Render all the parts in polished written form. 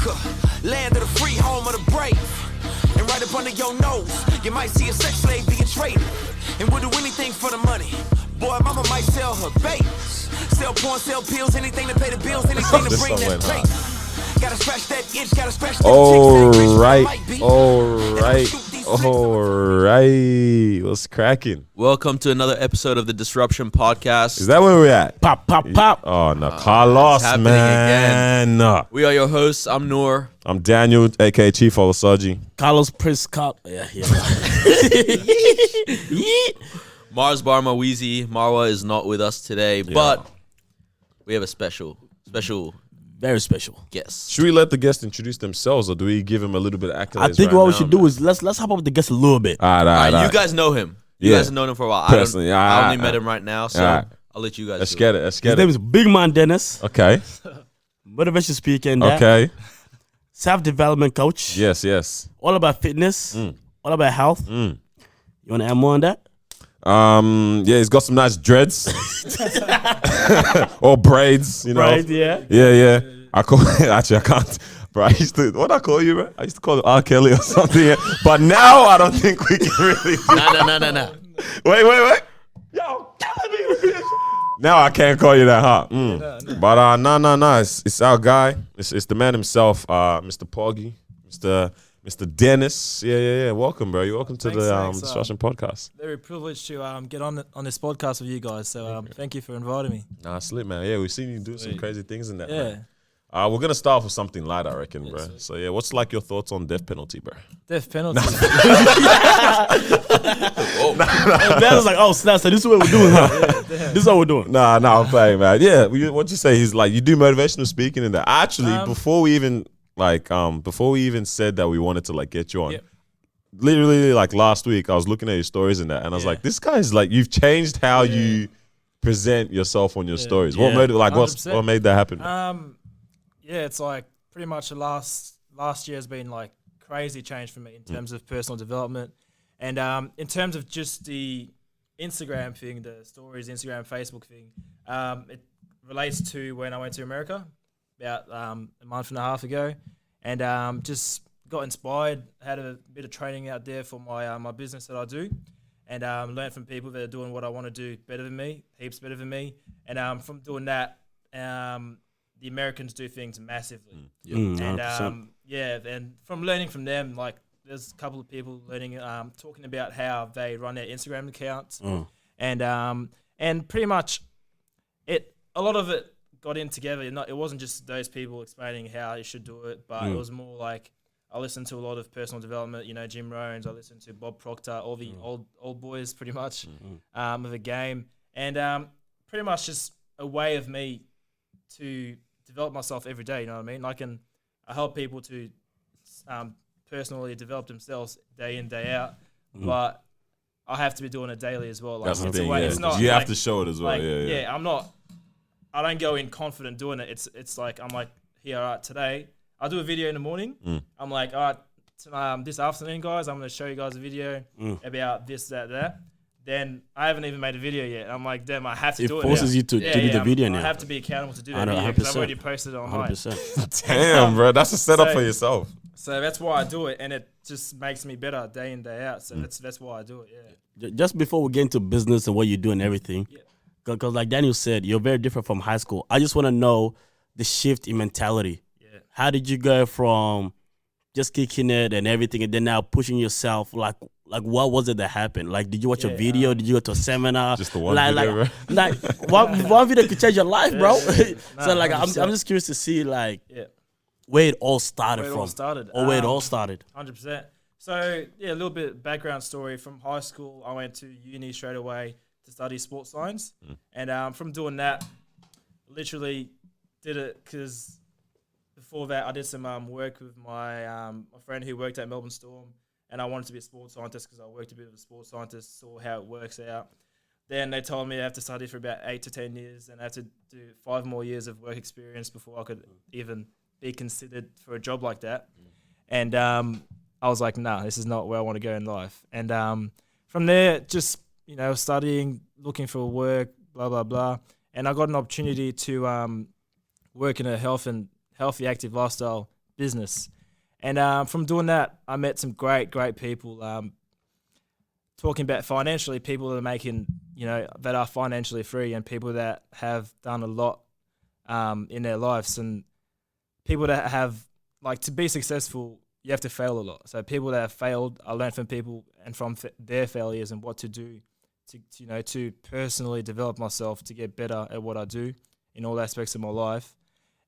America, land of the free, home of the brave. And right up under your nose, you might see a sex slave being traded. And we'll do anything for the money. Boy, mama might sell her babies. Sell porn, sell pills, anything to pay the bills, anything to bring that pain. Gotta scratch that itch, gotta scratch that Alright. What's cracking? Welcome to another episode of the Disruption Podcast. Is that where we're at? Pop. Oh no, Carlos, man. Again. We are your hosts. I'm Noor. I'm Daniel, aka Chief Olasaji. Carlos Prescott. Yeah. Mars Barma Weezy. Marwa is not with us today, but we have a special, very special guest. Should we let the guests introduce themselves, or do we give him a little bit of accolades? I think what we should do is let's hop up with the guest a little bit. All right. You guys know him. You guys have known him for a while. Personally, I only met him right now, so I'll let you guys. Let's get it. His name is Big Man Denis. Okay. Motivation speaker. Okay. Self-development coach. Yes. All about fitness. All about health. You want to add more on that? He's got some nice dreads or braids, you know. Braids, yeah. Yeah. I can't. Bro, what I call you, bro? I used to call it R. Kelly or something. Yeah. But now I don't think we can really. No. Wait. Yo, killing me with this. Now I can't call you that, huh? But no. It's our guy. It's the man himself, Mr. Pauguy, Mr. Denis. Yeah. Welcome, bro. You're welcome to the Disruption Podcast. Very privileged to get on this podcast with you guys. So thank you for inviting me. Nah, slip, man. Yeah, we've seen you do some crazy things in that. Yeah. Man. We're gonna start off with something light, I reckon, bro. So yeah, what's like your thoughts on death penalty, bro? Death penalty. That was like, oh snap! So this is what we're doing, huh? This is what we're doing. Nah, I'm playing, man. Yeah, what you say? He's like, you do motivational speaking in that. Actually, before we even said that we wanted to like get you on, literally like last week, I was looking at your stories in that, and I was like, this guy's like, you've changed how you present yourself on your stories. What made that happen? Yeah, it's like pretty much the last year has been like crazy change for me in terms of personal development, and in terms of just the Instagram thing, the stories, Instagram, Facebook thing. It relates to when I went to America about a month and a half ago, and just got inspired. Had a bit of training out there for my business that I do, and learned from people that are doing what I want to do better than me, heaps better than me, and from doing that. The Americans do things massively. And and from learning from them, like there's a couple of people learning, talking about how they run their Instagram accounts, and pretty much a lot of it got in together. It wasn't just those people explaining how you should do it, but it was more like I listened to a lot of personal development, Jim Rohns, I listened to Bob Proctor, all the old boys pretty much of the game, and pretty much just a way of me to develop myself every day, you know what I mean? I help people to personally develop themselves day in, day out, but I have to be doing it daily as well. Like, that's the thing, it's not, you have to show it as well. I don't go in confident doing it. It's like, I'm like, here, all right, today, I'll do a video in the morning. I'm like, all right, this afternoon, guys, I'm going to show you guys a video about this, that. Then I haven't even made a video yet. I'm like, damn, I have to do it. It forces you to do the video now. I have to be accountable to do that video because I've already posted it online. 100%. Damn, bro, that's a setup for yourself. So that's why I do it, and it just makes me better day in, day out. So that's why I do it, Just before we get into business and what you do and everything, because like Daniel said, you're very different from high school. I just want to know the shift in mentality. Yeah. How did you go from just kicking it and everything, and then now pushing yourself? Like what was it that happened? Like, did you watch a video? Did you go to a seminar? Just the one video, bro. one video could change your life, bro. So like, I'm just curious to see like where it all started from. Where it all started. 100%. So a little bit of background story from high school. I went to uni straight away to study sports science, and from doing that, literally did it because before that I did some work with my friend who worked at Melbourne Storm. And I wanted to be a sports scientist because I worked a bit of a sports scientist, saw how it works out. Then they told me I have to study for about 8 to 10 years and I have to do 5 more years of work experience before I could even be considered for a job like that. And I was like, nah, this is not where I want to go in life. And from there, just, studying, looking for work, blah, blah, blah. And I got an opportunity to work in a healthy, active lifestyle business. And from doing that, I met some great people. Talking about financially, people that are making, that are financially free, and people that have done a lot in their lives, and people that have, like, to be successful, you have to fail a lot. So people that have failed, I learned from people and from their failures and what to do to personally develop myself to get better at what I do in all aspects of my life.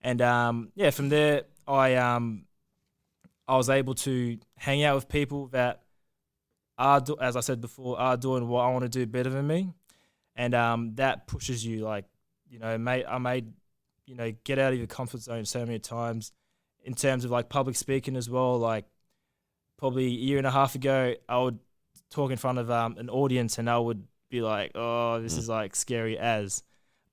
And from there, I was able to hang out with people that as I said before, are doing what I want to do better than me. And that pushes you, like, I made get out of your comfort zone so many times in terms of, like, public speaking as well. Like, probably a year and a half ago, I would talk in front of an audience and I would be like, oh, this is, like, scary as.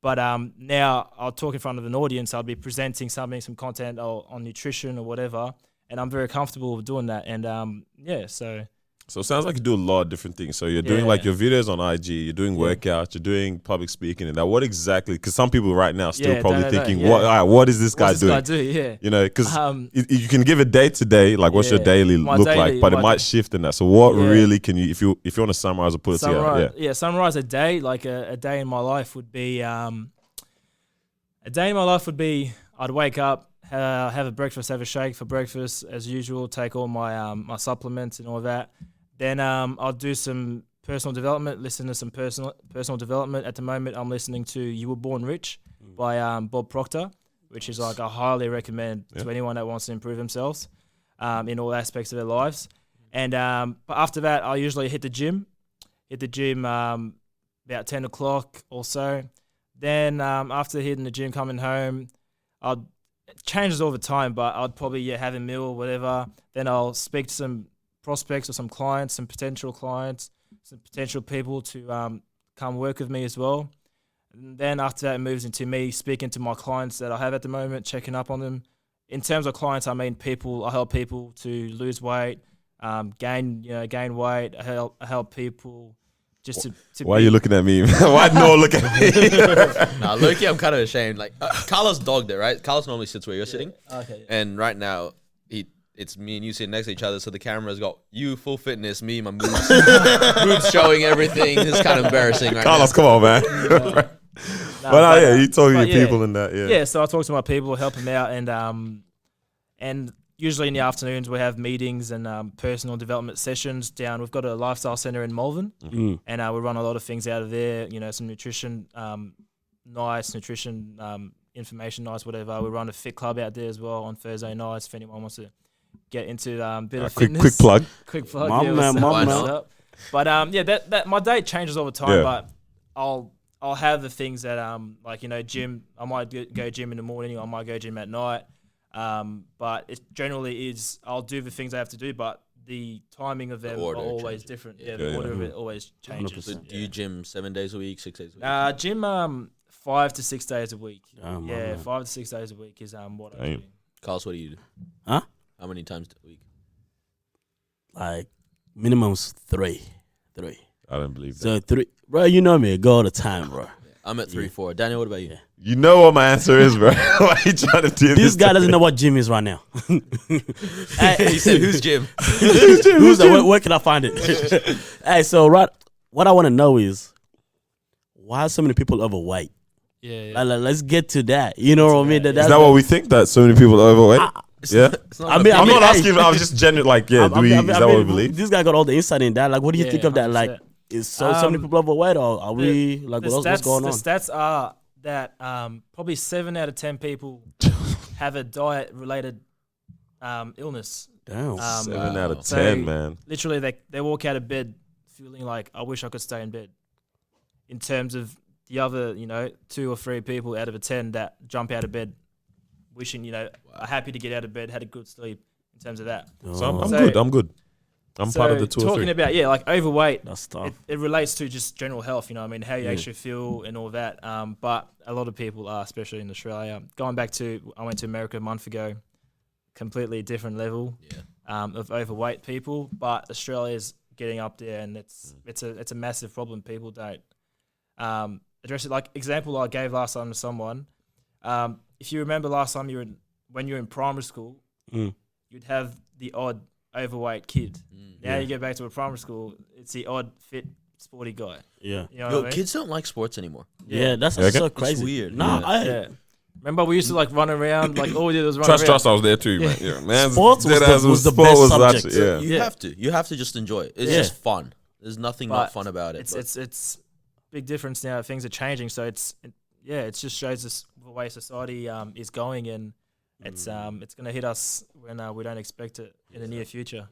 But now I'll talk in front of an audience. I'll be presenting some content on nutrition or whatever, and I'm very comfortable with doing that. And So it sounds like you do a lot of different things. So you're doing like your videos on IG, you're doing workouts, you're doing public speaking, and that. What exactly? Because some people right now still probably thinking, what is this guy doing? What's this guy do? Yeah. Because you can give it day to day, like what's your daily look like, but it might shift in that. So what really can you, if you want to summarize or put it together? Yeah, summarize a day. Like a day in my life would be, I'd wake up, have a breakfast, have a shake for breakfast as usual, take all my my supplements and all that. Then I'll do some personal development, listen to some personal development. At the moment, I'm listening to You Were Born Rich by Bob Proctor, which is, like, I highly recommend to anyone that wants to improve themselves in all aspects of their lives. And but after that, I'll usually hit the gym about 10 o'clock or so. Then after hitting the gym, coming home, it changes all the time, but I'd probably have a meal or whatever. Then I'll speak to some prospects or some clients, some potential people to come work with me as well. And then after that, it moves into me speaking to my clients that I have at the moment, checking up on them. In terms of clients, I mean people. I help people to lose weight, gain weight. I help people just to. Why are you looking at me? Why no look at me? Nah, low-key, I'm kind of ashamed. Like, Carlos dogged it, right? Carlos normally sits where you're sitting. Okay. And right now, it's me and you sitting next to each other, so the camera's got you full fitness, me, my moves, boobs showing everything. It's kind of embarrassing right Carlos, now. come on, man. You talk to your people and that, Yeah, so I talk to my people, help them out, and usually in the afternoons we have meetings and personal development sessions down. We've got a lifestyle center in Malvern, and we run a lot of things out of there. Some nutrition, information, whatever. We run a fit club out there as well on Thursday nights if anyone wants to get into a bit of fitness. Quick plug. Quick plug. Mom. But that my day changes all the time. But I'll have the things that like gym. I might go gym in the morning, or I might go gym at night. But it generally is I'll do the things I have to do, but the timing of them are always different. The order of it always changes. So do you gym 7 days a week, 6 days a week? Gym 5 to 6 days a week. 5 to 6 days a week is what I do. Carlos, what do you do? Huh? How many times a week? Like minimum's three. I don't believe that. So 3, bro. You know me, go all the time, bro. I'm at 3, 4. Daniel, what about you? You know what my answer is, bro. Why are you trying to do this? This guy doesn't know what gym is right now. He said, "Who's gym?" Where can I find it? Hey, so what I want to know is why are so many people overweight? Yeah. Let's get to that. You know what I mean? Is that what we think? That so many people are overweight? I'm not asking. I'm just genuine. Like, is that what we believe? This guy got all the insight in that. Like, what do you think of that? 100%. Like, is so many people overweight, or are we like what's going on? The stats are that probably 7 out of 10 people have a diet-related illness. Damn. 7 out of 10, man. Literally, they walk out of bed feeling like, I wish I could stay in bed. In terms of the other, 2 or 3 people out of a 10 that jump out of bed wishing, are happy to get out of bed, had a good sleep in terms of that. So I'm good. I'm part of the 2 or 3. Talking about, like overweight, that's tough. It relates to just general health, how you actually feel and all that. But a lot of people are, especially in Australia. Going back to, I went to America a month ago, completely different level of overweight people. But Australia's getting up there, and it's a massive problem. People don't address it. Like example I gave last time to someone, if you remember last time when you were in primary school, you'd have the odd overweight kid. Now you get back to a primary school, it's the odd fit sporty guy. Yeah. You know what Yo, I mean? kids don't like sports anymore. Yeah, that's Okay. so It's crazy. weird. No, Yeah. Remember we used to like run around, like all we did was run around. Trust, I was there too, man. Yeah, man. Sports was the best subject. Yeah. You have to just enjoy it. It's Yeah. just fun. There's nothing not But fun about it. It's big difference now. Things are changing, so it just shows us the way society is going, and it's going to hit us when we don't expect it in the near future.